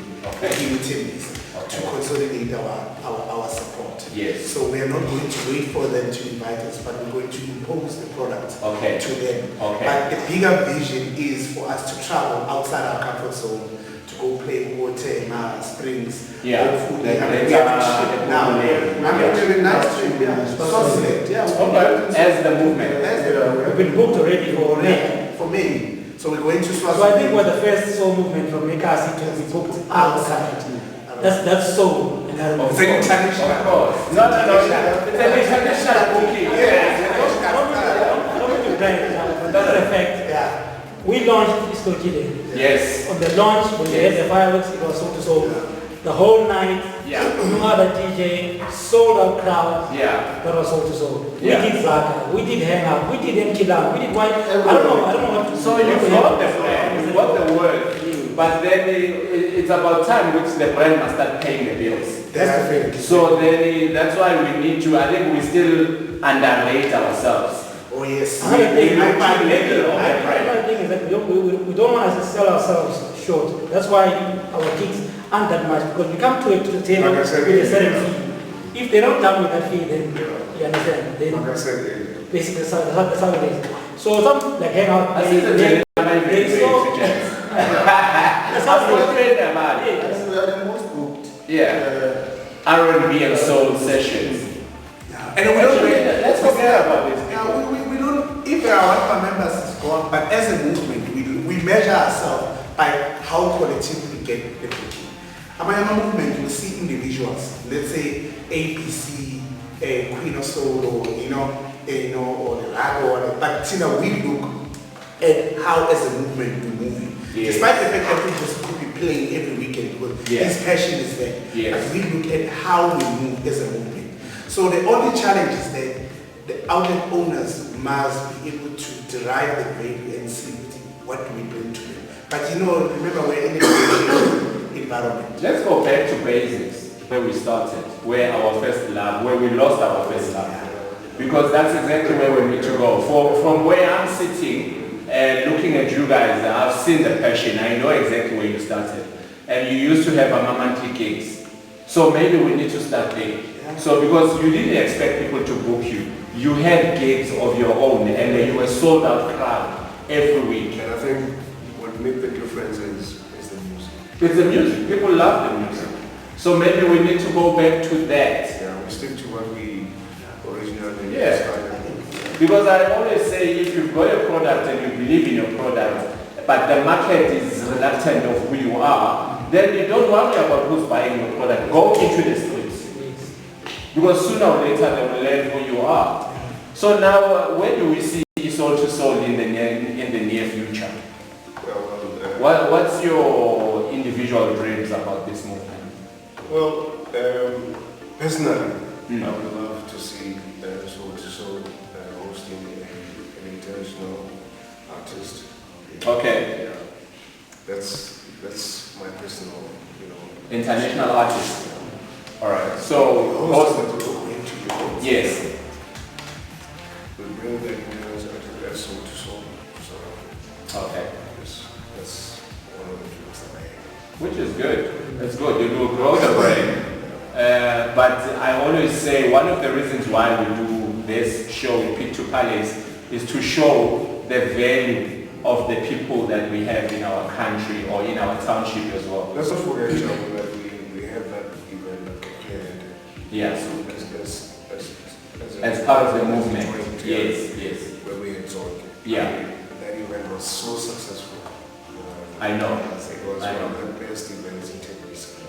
in Timbis to consolidate our support. Yes. So we are not going to wait for them to invite us, but we're going to impose the product to them. But the bigger vision is for us to travel outside our comfort zone, to go play Water, Springs, hopefully. We have a trip now. We have a nice trip, As the movement. We've been booked already for May. For May. So we're going to Swaziland. So I think we're the first soul movement from Ekasi to be booked outside. That's soul. It's an international. Of course. No. It's an international booking. I don't want to brag now, but that's a fact. We launched Istokile. Yes. On the launch, when they had the fireworks, it was soul to soul. The whole night, no other DJ, sold out crowd. That was soul to soul. We did Zaka, we did Hang Out, we did Mkila, we did White. I don't know what to. So you got the brand, you got the word, but then it's about time which the brand must start paying the bills. That's the thing. So then that's why we need to, I think we still underrate ourselves. Oh yes. Another thing of the brand. is that we don't want to sell ourselves short. That's why our gigs aren't that much, because we come to the table with a certain fee. If they're not done with that fee, then you understand. Then basically that's how it is. So some like Hang Out, That's how We are the most booked. R&B and soul sessions. And we don't let's forget about this. we don't, if our one of our members is gone, but as a movement, we measure ourselves by how qualitative we get the booking. Among movement, you will see individuals, let's say ABC, Queen of Soul, or or the Rag, but we look at how as a movement we're moving. Despite the fact that we just could be playing every weekend because his passion is there. But we look at how we move as a movement. So the only challenge is that the outlet owners must be able to derive the value and see what we bring to them. But remember we're in a environment. Let's go back to basics, where we started, where our first love, where we lost our first love. Because that's exactly where we need to go. From where I'm sitting and looking at you guys, I've seen the passion. I know exactly where you started. And you used to have a monthly gigs. So maybe we need to start there. So because you didn't expect people to book you, you had gigs of your own and you were sold out crowd every week. And I think what made the difference is the music. It's the music. People love the music. So maybe we need to go back to that. Yeah, we stick to what we originally started. Because I always say if you've got a product and you believe in your product, but the market is reluctant of who you are, then you don't worry about who's buying your product. Go into the streets. Because sooner or later they will learn who you are. So now, where do we see Soul to Soul in the near future? What's your individual dreams about this movement? Well, personally, I would love to see Soul to Soul hosting an international artist. Okay. Yeah. That's my personal, International artist. All right. So, yes. We bring the international Soul to Soul. So, okay. That's one of the dreams that I have. Which is good. That's good. You do grow the brain. But I always say one of the reasons why we do this show in Pit to Palace is to show the value of the people that we have in our country or in our township as well. Let's not forget that we have that event prepared. Yeah. So as part of the movement. Yes. Where we had Zork. Yeah. That event was so successful. I know. It was one of the best events in Texas.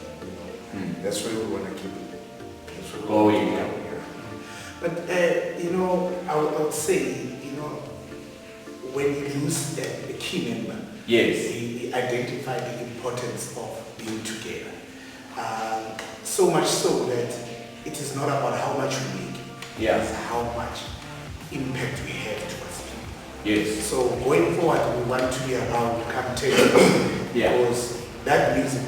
That's where we want to keep it. Going. Yeah. But I would say, when you lose a key member, we identify the importance of being together. So much so that it is not about how much we make, it's how much impact we have towards people. Yes. So going forward, we want to be around come because that music,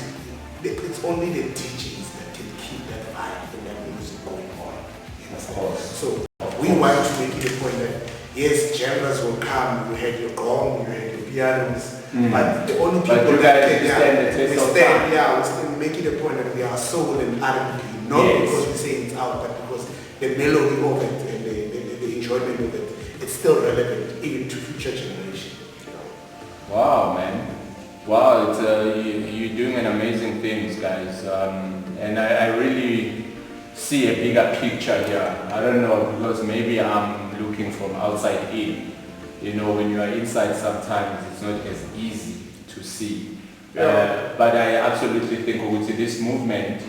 it's only the DJs that can keep that vibe and that music going on. Of course. So we want to make it a point that yes, genres will come, you had your gong, you had your pianos, Mm. but the only people But you that guys stand the test of time. we still make it a point that we are soul and R&B, not Yes. because we say it's out, but because the melody of it and the enjoyment of it, it's still relevant even to future generations. You know? Wow, man. Wow, it's, you're doing an amazing things, guys. And I really see a bigger picture here. I don't know, because maybe I'm looking from outside in. You know, when you are inside sometimes it's not as easy to see. But I absolutely think with this movement,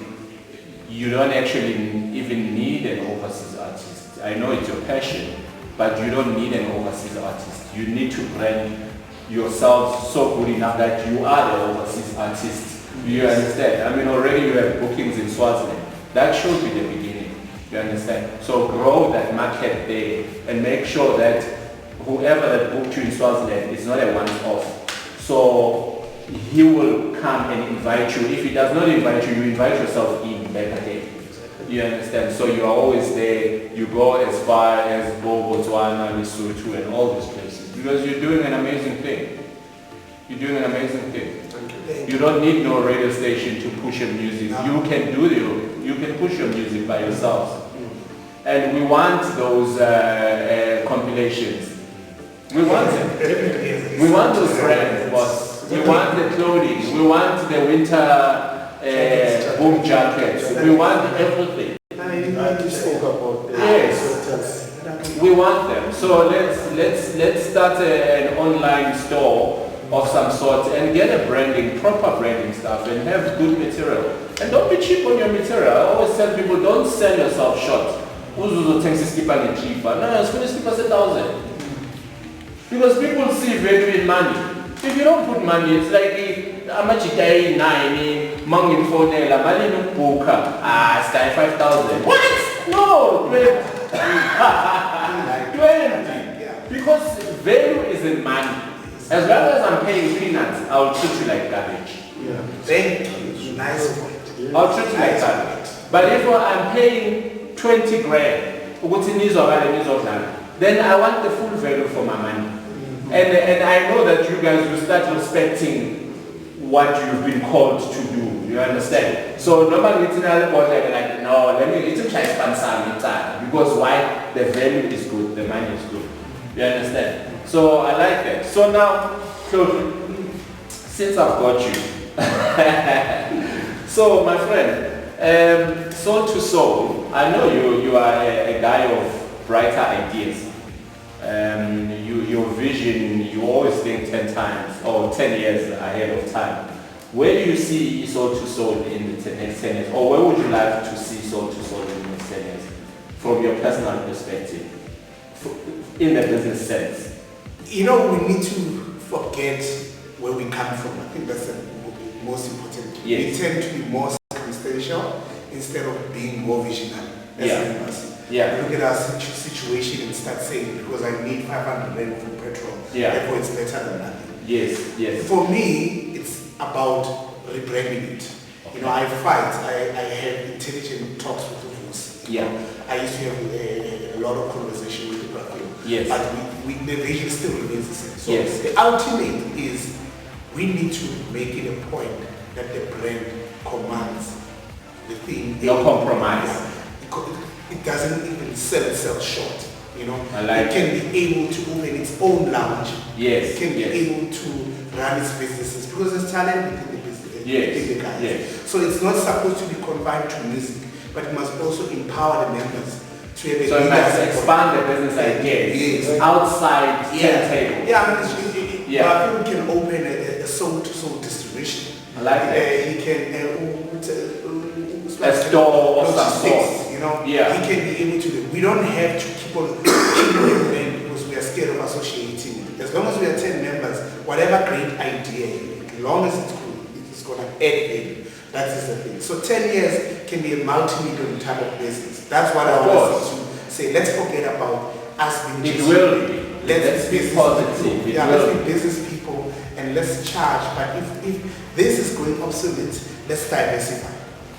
you don't actually even need an overseas artist. I know it's your passion, but you don't need an overseas artist. You need to brand yourself so good enough that you are the overseas artist. You understand? I mean, already you have bookings in Swaziland. That should be the beginning. You understand? So grow that market there and make sure that whoever that booked you in Swaziland is not a one-off. So he will come and invite you. If he does not invite you, you invite yourself in back again. You understand? So you are always there. You go as far as Botswana, Lesotho, and all these places because you're doing an amazing thing. You're doing an amazing thing. You don't need no radio station to push your music. You can do you can push your music by yourselves. And we want those compilations. We want them. We want those brands, boss. We want the clothing. We want the winter boom jackets. We want everything. I spoke about the Yes. We want them. So let's start an online store of some sort and get a branding, proper branding stuff and have good material. And don't be cheap on your material. I always tell people don't sell yourself short. Uzuzo thinks it's cheaper than cheaper. No, it's going to keep us 1,000. Because people see value in money. If you don't put money, it's like how much you pay 9, money for nail, money no book, sky 5,000. What? No, 20. Because value is in money. As long as I'm paying peanuts, I'll treat you like garbage. Yeah. Thank you. Nice point. I'll treat you like garbage. But if I'm paying 20 grand, then I want the full value for my money. And I know that you guys will start respecting what you've been called to do. You understand? So nobody it's like no, let me it's because why? The value is good, the money is good. You understand? So I like that. So now, since I've got you, so my friend, Soul to Soul, I know you are a guy of brighter ideas. Your vision, you always think 10 times or 10 years ahead of time. Where do you see Soul to Soul in the next 10 years? Or where would you like to see Soul to Soul in the next 10 years? From your personal perspective, in the business sense. You know, we need to forget where we come from. I think that's the most important. Yes. We tend to be more circumstantial instead of being more visionary. Yeah. Look at our situation and start saying, because I need 500 rand for petrol, therefore it's better than nothing. Yes. For me, it's about rebranding it. Okay. You know, I fight. I have intelligent talks with the voice. Yeah. I used to have a lot of conversation with the Brazil. Yes. But the vision still remains the same. So yes. The ultimate is we need to make it a point that the brand commands the thing. No compromise. It doesn't even sell itself short. You know, it can be able to open its own lounge. Yes. It can be able to run its businesses because there's talent within the business. Yes. The guys. Yes. So it's not supposed to be confined to music, but it must also empower the members to have a so it must expand the business ideas outside table. People can open a soul-to-soul distribution. I like that. He can a store of some sort. You know, he can be able to do. We don't have to keep on keeping them because we are scared of associating it. As long as we are 10 members, whatever great idea, as long as it's cool, it's going to add value. That is the thing. So 10 years can be a multi-million type of business. That's what I want to say. Let's forget about us being it will be. Let's be positive. Let's be business people and let's charge. But if this is going obsolete, let's diversify.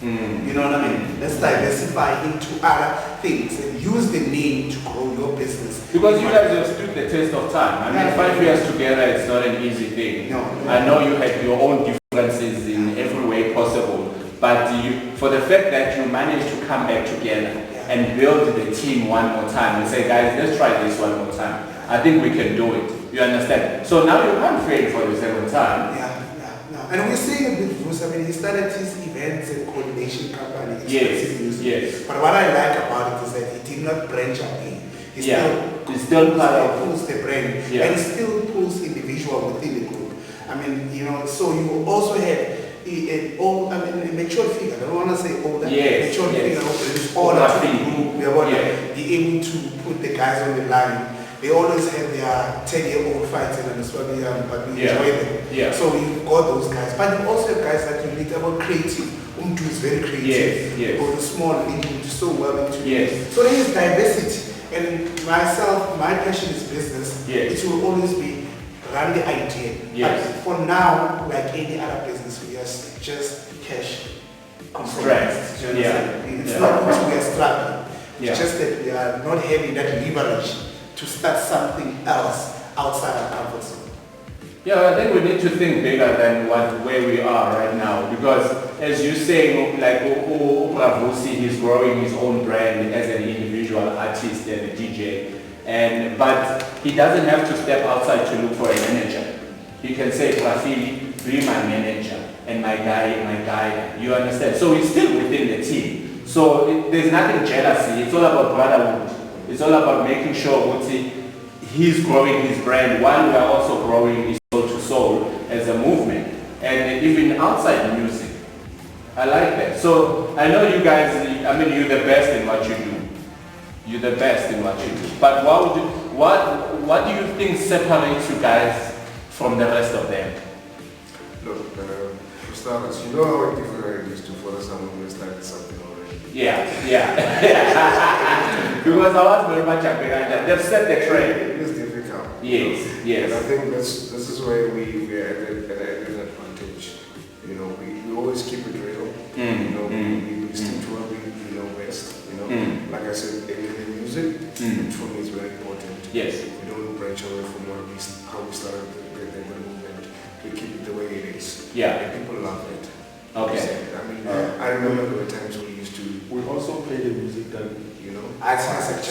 You know what I mean? Let's diversify into other things and use the name to grow your business. Because you guys have stood the test of time. I mean, 5 years together, it's not an easy thing. No. I know you had your own differences in every way possible, but for the fact that you managed to come back together and build the team one more time and say, guys, let's try this one more time. I think we can do it. You understand? So now you can't fail for the second time. Yeah. And we're seeing it with Bruce. I mean, he started his events and coordination company. Yes. But what I like about it is that he did not branch out in. He still pulls the brand and he still pulls individual within the group. I mean, you know, so you also had a mature figure. I don't want to say older. Mature figure who's older to the group. They want to be able to put the guys on the line. They always have their 10-year-old fights and that's what but we enjoy them. So you've got those guys. But you also have guys that you meet about creative. Umtu is very creative. Or the small league so well into So there is diversity. And myself, my passion is business. It will always be run the idea. But for now, like any other business, we are just cash stressed. It's not that we are struggling. It's just that we are not having that leverage to start something else outside our comfort zone. I think we need to think bigger than where we are right now, because as you say, like Bravusi, he's growing his own brand as an individual artist and a DJ, but he doesn't have to step outside to look for a manager. He can say, Rafili, be my manager and my guy. You understand? So he's still within the team. So there's nothing jealousy. It's all about brotherhood. It's all about making sure he's growing his brand while we are also growing his soul to soul as a movement, and even outside music. I like that. So I know you guys, I mean, you're the best in what you do. You're the best in what you do. But what do you think separates you guys from the rest of them? Look, for starters, you know how difficult it is to follow someone who has started something already. Because I was very much behind that. They've set the trend. It is difficult. Yes. And I think this is where we are at an advantage. You know, we always keep it real. You know, we stick to what we know best. You know, like I said, in the music, which for me is very important. Yes. We don't branch away from how we started the movement. We keep it the way it is. And people love it. Okay. I mean, I remember there were times we used to. We also play the music that, you know, I such.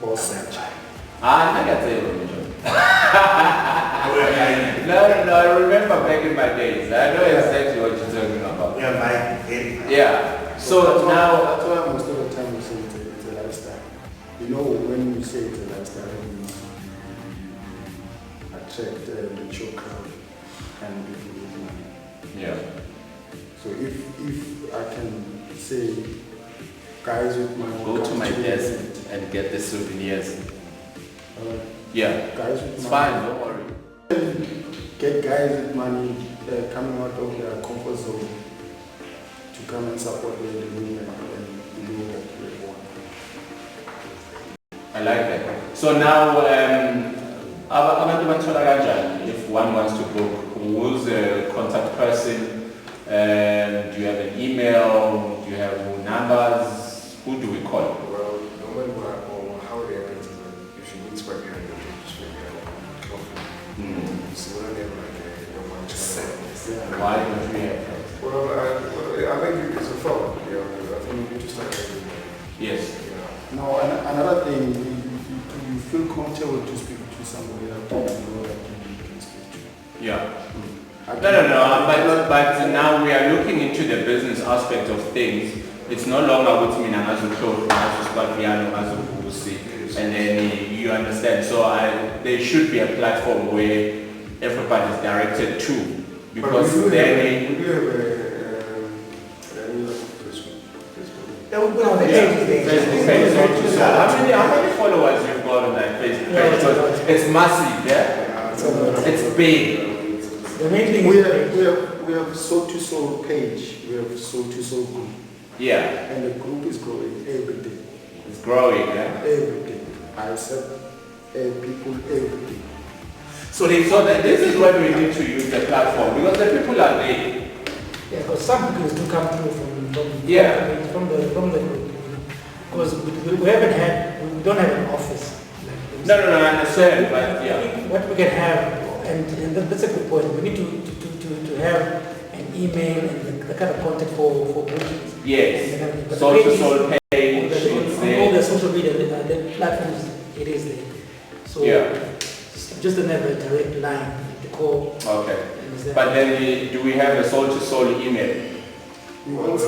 Awesome. I got to No, I remember back in my days. I know exactly what you're talking about. So now, that's why most of the time we say it's a lifestyle. You know, when you say it's a lifestyle, you attract the mature crowd and people with money. So if I can say, guys with money, go to my desk and get the souvenirs. Guys with money. Fine, don't worry. Get guys with money coming out of their comfort zone to come and support the movement and do what they want. I like that. So now, if one wants to book, who's the contact person? Do you have an email? Do you have numbers? Who do we call? Well, no matter how it happens, if you meet somebody behind the just so we don't have like a one Why don't we have that? Well, I think it's a phone. I think we need to start everything. Yes. No, another thing, you feel comfortable to speak to somebody that you know that you can speak to. No, but now we are looking into the business aspect of things. It's no longer with me and then you understand. So there should be a platform where everybody is directed to, because we do then have Facebook page. So how many followers you've got on that Facebook page? Because it's massive, it's big. The main thing we have Soul to Soul page, we have Soul to Soul group. And the group is growing every day. It's growing, Every day. I accept people every day. So this is what we need to use the platform, because the people are there. Yeah, because some bookings do come through from the group. Because we haven't had, we don't have an office. No, I understand, but yeah. What we can have, and that's a good point. We need to have an email and the kind of contact for bookings. Yes. Soul page. All the social media, the platforms, it is there. So just another direct line to call. Okay. But then do we have a soul email? We want to.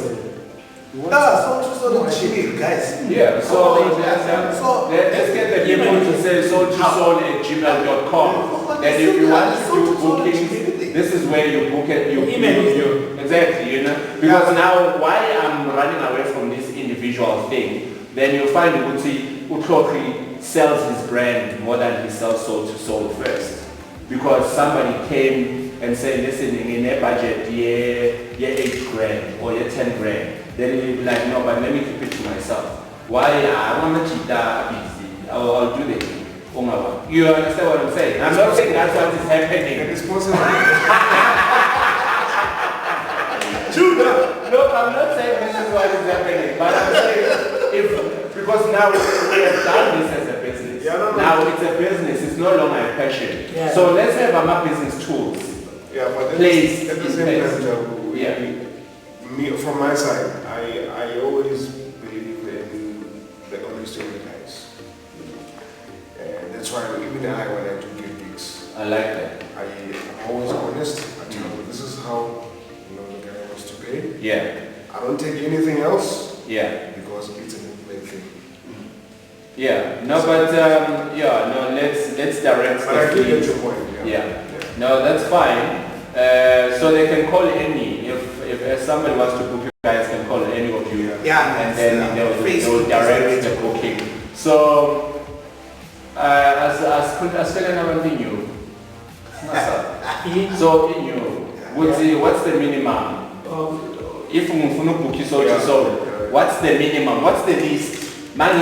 So Gmail, guys. Yeah, so let's get the people to say soul@gmail.com. And if you want to do bookings, this is where you book it. You exactly, you know. Because now, why I'm running away from this individual thing, then you find Utlokri sells his brand more than he sells soul to soul first. Because somebody came and said, listen, in a budget, yeah, 8 grand or 10 grand. Then you'll be like, no, but let me keep it to myself. Why? I want to cheat busy. I'll do it. You understand what I'm saying? I'm not saying that's what is happening. It is possible. No, I'm not saying this is what is happening. But I'm saying, because now we have done this as a business. Now it's a business. It's no longer a passion. Yeah. So let's have our business tools. Yeah, but at Place the in same place. time, me from my side, I always believe in the honesty of the guys. And that's why even when I do get gigs, I like that. I'm always honest. I tell them this is how the guy wants to pay. Yeah. I don't take anything else. Yeah. Because it's a good thing. Yeah. No, but let's direct. But I do get your point. Yeah. No, that's fine. So they can call any if somebody wants to book, you guys can call any of you. Yeah. And then they'll direct the booking. So as Felena continue. So in you, what's the minimum? If you want to book you soul, what's the minimum? What's the least? Because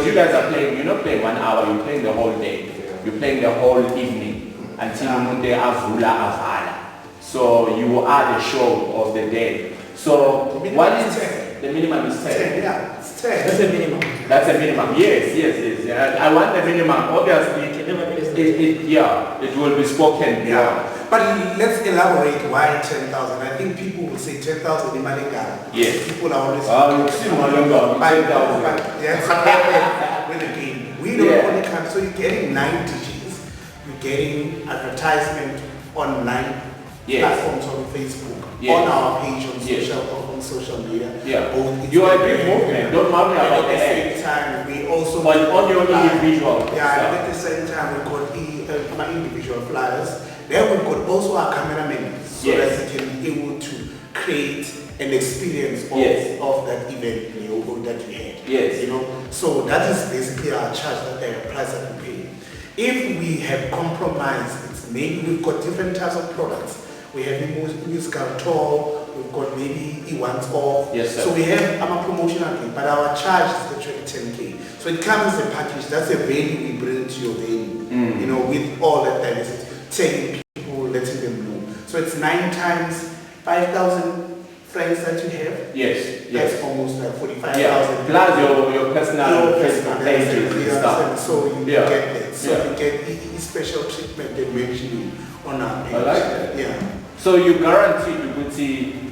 you guys are playing, you're not playing 1 hour, you're playing the whole day. You're playing the whole evening until Munde Avula Avala. So you are the show of the day. So what is 10? The minimum is 10. Yeah, it's 10. That's the minimum. That's a minimum. Yes. I want the minimum. Obviously, it will be spoken. Yeah. But let's elaborate why 10,000. I think people will say 10,000 in Malingara. Yes. People are always with the game. We don't only come, so you're getting 9 digits. You're getting advertisement online platforms on Facebook, on our page on social media. Yeah. You are a big movement. Don't worry about at the same time, we also on your individual. Yeah, at the same time we got my individual flyers. Then we've got also our cameramen, so that we can be able to create an experience of that event that we had. Yes. So that is basically our charge, that price that we pay. If we have compromised, it's maybe we've got different types of products. We have a musical tour, we've got maybe E1's off. Yes, sir. So we have a promotional thing, but our charge is the 10K. So it comes as a package. That's a value we bring to your venue. With all that diversity. Taking people, letting them know. So it's 9 times 5,000 friends that you have. Yes. That's almost like 45,000. Yeah. Plus your personal Facebook pages and stuff. So you get that. So you get special treatment they mention on our page. I like that. Yeah. So you guarantee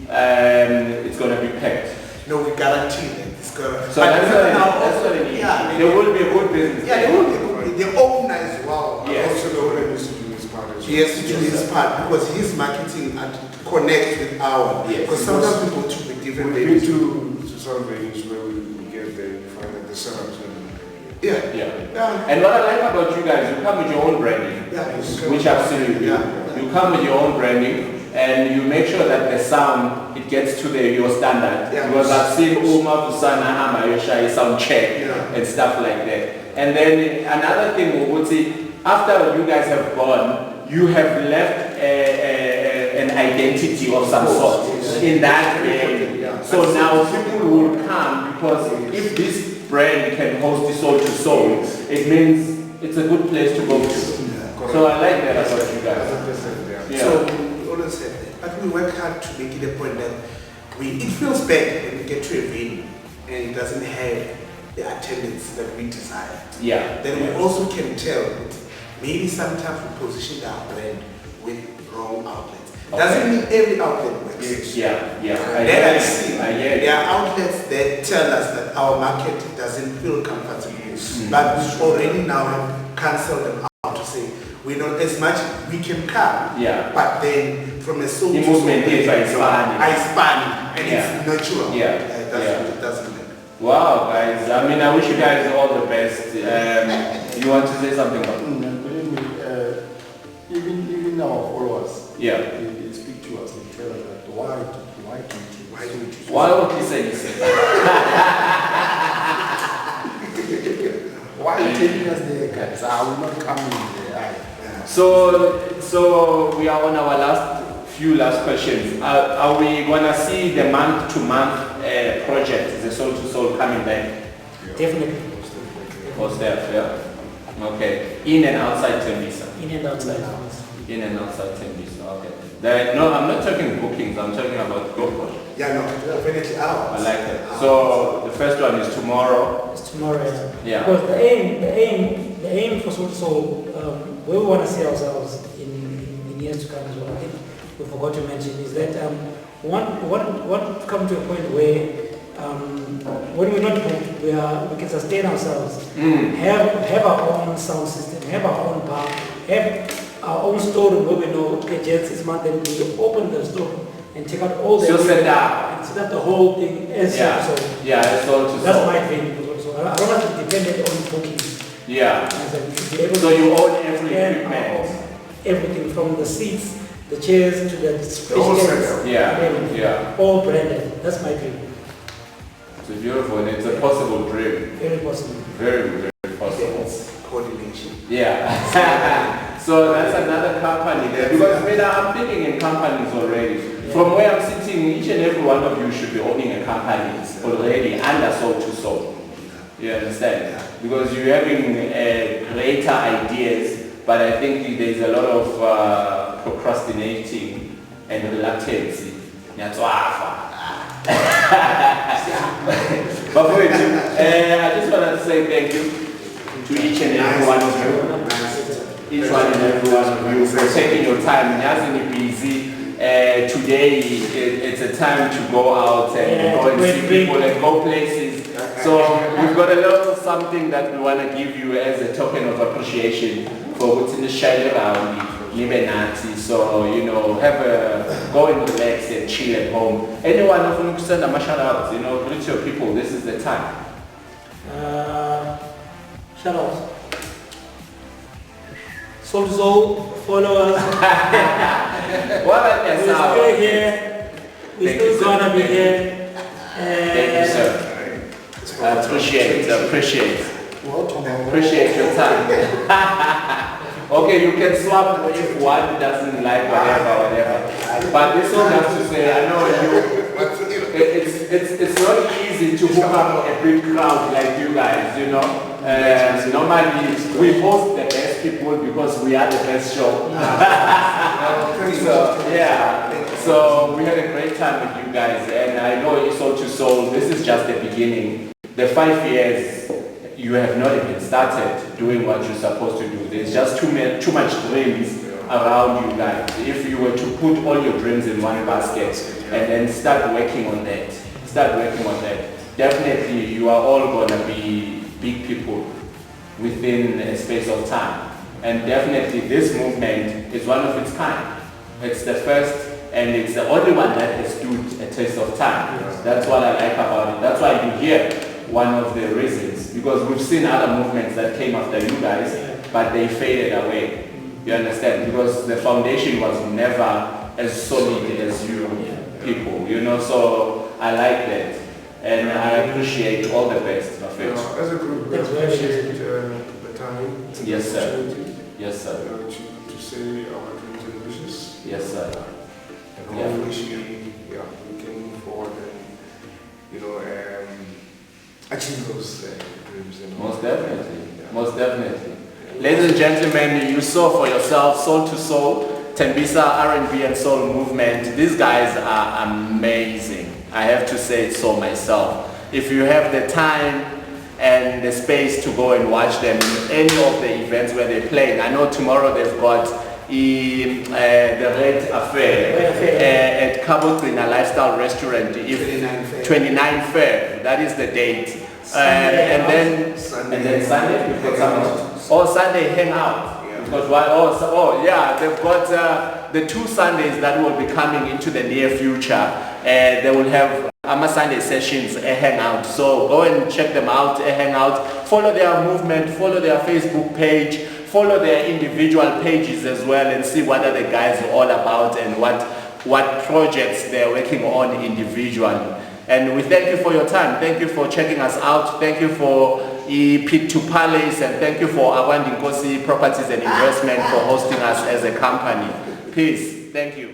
it's going to be packed. No, we guarantee that it's going to. So that's what it is. Yeah, there will be a good business. Yeah, there will be a good business. The owner as well. Yes. Also the owner needs to do his part. He has to do his part because his marketing and connect with our. Yes. Because sometimes we go to different We've venues. been to some venues where we get there, you find that the setups Yeah. And what I like about you guys, you come with your own branding. Yeah. Which absolutely. Yeah. You come with your own branding and you make sure that the sound, it gets to your standard. Yeah. Because I've seen Uma Busana Hama Yosha sound check and stuff like that. And then another thing we would say, after you guys have gone, you have left an identity of some sort in that area. So now people will come because if this brand can host the soul to soul, it means it's a good place to go to. So I like that about you guys. So always have that. But we work hard to make it a point that it feels bad when we get to a venue and it doesn't have the attendance that we desire. Yeah. Then we also can tell that maybe sometimes we position our brand with wrong outlets. Doesn't mean every outlet works. Yeah. Then I see I hear there are outlets that tell us that our market doesn't feel comfortable. But we already now have cancelled them out to say we know as much we can come. Yeah. But then from a soul The movement is expanding. And it's natural. Yeah. It doesn't work. Wow, guys. I mean, I wish you guys all the best. You want to say something about it? Believe me, even our followers, Yeah. they speak to us and tell us that why don't you? Why would you say this? Why are you taking us there, guys? I will not come in there. So we are on our last questions. Are we gonna see the month-to-month project, the Soul to Soul, coming back? Definitely. Most definitely, yeah. Okay. In and outside Tembisa. In and outside hours. In and outside Tembisa. Okay. No, I'm not talking bookings. I'm talking about GoPro. Yeah, no, definitely I ours. like it. So the first one is tomorrow. It's tomorrow. Yeah. Because the aim for Soul to Soul, where we want to see ourselves in years to come as well, I think we forgot to mention, is that we want to come to a point where when we're not booked, we can sustain ourselves, have our own sound system, have our own bar, have our own storeroom where we know, okay, just this month, then we open the store and take out all the... So set up. And set up the whole thing as Soul to Soul. Yeah, it's Soul to Soul. That's my dream. So I don't want to be dependent on bookings. Yeah. As I should be able So to you own every scan equipment. everything from the seats, the chairs to the whole chairs, setup. Yeah, everything. yeah. All branded. That's my dream. It's beautiful and it's a possible dream. Very possible. Very, very possible. Coordination. Yeah. So that's another company there. Because I'm thinking in companies already. From where I'm sitting, each and every one of you should be owning a company already under Soul to Soul. You understand? Because you're having greater ideas, but I think there's a lot of procrastinating and reluctancy. But wait, I just want to say thank you to each and every one of you. Each one and every one of you for taking your time. You're busy. Today it's a time to go out and go and see people and go places. So we've got a little something that we want to give you as a token of appreciation for what's in the shine around Libenati. So, go and relax and chill at home. Anyone who send a shout out, greet your people, this is the time. Shout out. Soul to Soul, follow us. What about We're yourself? still here. We're Thank you, still sir. gonna be here. Thank you, sir. I appreciate your time. Okay, you can swap if one doesn't like whatever. But this one has to say, I know it's not easy to hook up a big crowd like you guys, normally we host the best people because we are the best show. So we had a great time with you guys, and I know it's Soul to Soul. This is just the beginning. The 5 years you have not even started doing what you're supposed to do. There's just too much dreams around you guys. If you were to put all your dreams in one basket and then start working on that, definitely you are all gonna be big people within a space of time. And definitely this movement is one of its kind. It's the first and it's the only one that has stood a test of time. That's what I like about it. That's why you hear one of the reasons, because we've seen other movements that came after you guys, but they faded away. You understand? Because the foundation was never as solid as you people, so I like that. And I appreciate all the best of it. As a group, we appreciate the time. Yes, sir. Opportunity, Yes, sir. to say our dreams and wishes. Yes, sir. And hopefully, we can move forward and, achieve those dreams. Most definitely. Most definitely. Ladies and gentlemen, you saw for yourself Soul to Soul. Tembisa R&B and Soul Movement. These guys are amazing. I have to say it so myself. If you have the time and the space to go and watch them in any of the events where they're playing. I know tomorrow they've got the Red Affair at Cabo Trina Lifestyle Restaurant. 29 Feb. That is the date. And then Sunday you've got someone. Oh, Sunday hang out. Yeah. Because yeah, they've got the 2 Sundays that will be coming into the near future. They will have Sunday sessions, a hangout. So go and check them out, a hangout. Follow their movement, follow their Facebook page, follow their individual pages as well, and see what are the guys all about and what projects they're working on individually. And we thank you for your time. Thank you for checking us out. Thank you for P2 Palace, and thank you for Awandi Nkosi Properties and Investment for hosting us as a company. Peace. Thank you.